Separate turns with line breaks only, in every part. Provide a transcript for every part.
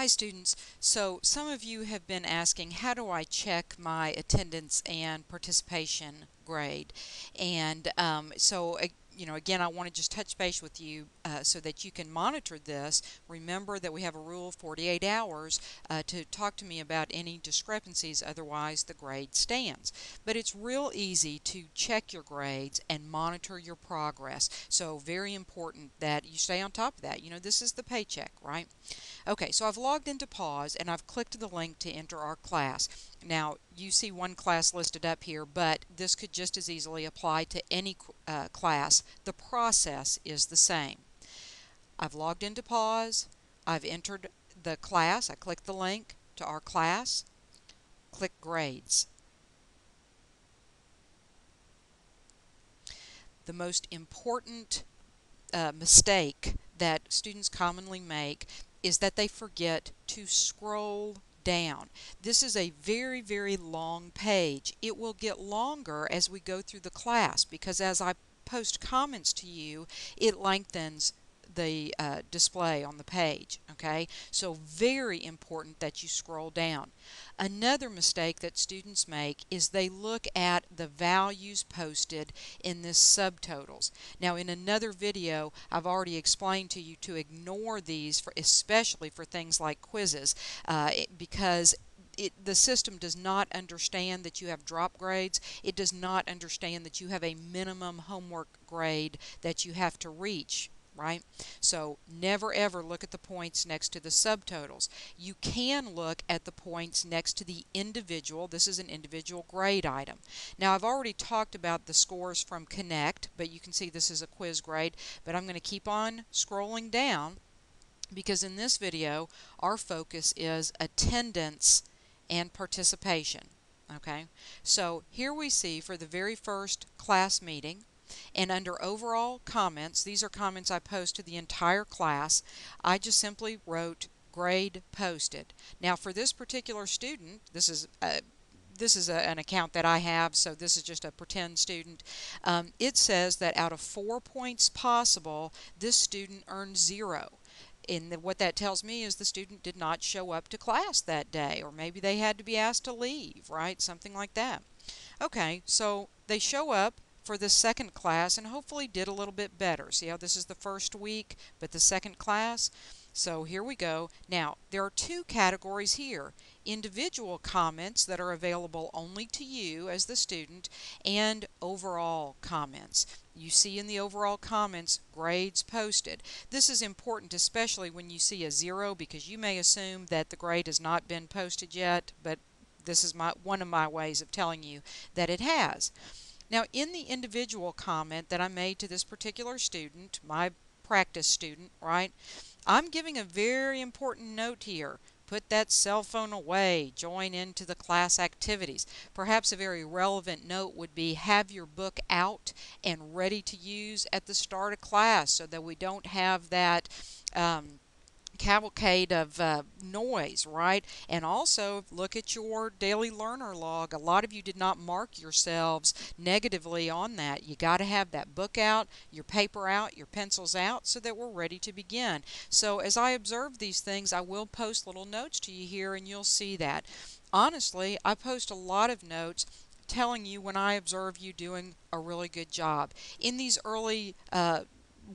Hi students. So some of you have been asking, how do I check my attendance and participation grade? And again, I want to just touch base with you so that you can monitor this. Remember that we have a rule of 48 hours to talk to me about any discrepancies, otherwise the grade stands. But it's real easy to check your grades and monitor your progress. So very important that you stay on top of that. This is the paycheck, right? Okay, so I've logged into Pause and I've clicked the link to enter our class. Now, you see one class listed up here, but this could just as easily apply to any class. The process is the same. I've logged into Pause, I've entered the class, I click the link to our class, click Grades. The most important mistake that students commonly make is that they forget to scroll down. This is a very, very long page. It will get longer as we go through the class because as I post comments to you, it lengthens the display on the page. Okay, so very important that you scroll down. Another mistake that students make is they look at the values posted in this subtotals. Now in another video I've already explained to you to ignore these, especially for things like quizzes, because the system does not understand that you have drop grades. It does not understand that you have a minimum homework grade that you have to reach, right? So never ever look at the points next to the subtotals. You can look at the points next to the individual. This is an individual grade item. Now I've already talked about the scores from Connect, but you can see this is a quiz grade, but I'm going to keep on scrolling down because in this video our focus is attendance and participation. Okay, so here we see for the very first class meeting, and under overall comments, these are comments I post to the entire class, I just simply wrote grade posted. Now for this particular student, this is an account that I have, so this is just a pretend student. It says that out of 4 points possible, this student earned 0. And what that tells me is the student did not show up to class that day, or maybe they had to be asked to leave, right? Something like that. Okay, so they show up for the second class and hopefully did a little bit better. See how this is the first week, but the second class? So here we go. Now, there are two categories here. Individual comments that are available only to you as the student, and overall comments. You see in the overall comments, grades posted. This is important especially when you see a 0 because you may assume that the grade has not been posted yet, but this is one of my ways of telling you that it has. Now in the individual comment that I made to this particular student, my practice student, right, I'm giving a very important note here. Put that cell phone away, join into the class activities. Perhaps a very relevant note would be have your book out and ready to use at the start of class so that we don't have that cavalcade of noise, right? And also look at your daily learner log. A lot of you did not mark yourselves negatively on that. You got to have that book out, your paper out, your pencils out so that we're ready to begin. So as I observe these things, I will post little notes to you here and you'll see that. Honestly, I post a lot of notes telling you when I observe you doing a really good job. In these early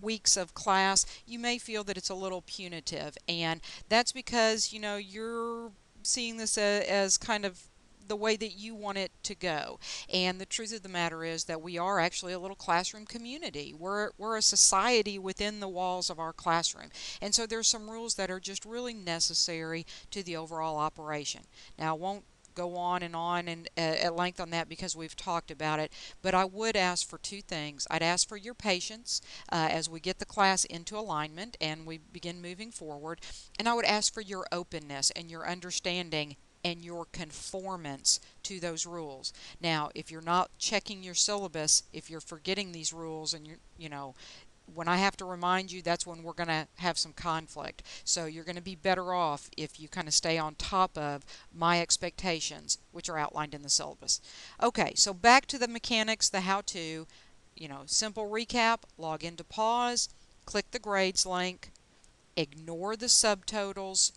weeks of class, you may feel that it's a little punitive, and that's because you're seeing this as kind of the way that you want it to go. And the truth of the matter is that we are actually a little classroom community. We're a society within the walls of our classroom. And so there's some rules that are just really necessary to the overall operation. Now, I won't go on and at length on that because we've talked about it, but I would ask for two things. I'd ask for your patience as we get the class into alignment and we begin moving forward, and I would ask for your openness and your understanding and your conformance to those rules. Now, if you're not checking your syllabus, if you're forgetting these rules and when I have to remind you, that's when we're going to have some conflict. So you're going to be better off if you kind of stay on top of my expectations, which are outlined in the syllabus. Okay, so back to the mechanics, the how-to. Simple recap: log into Pause, click the grades link, ignore the subtotals,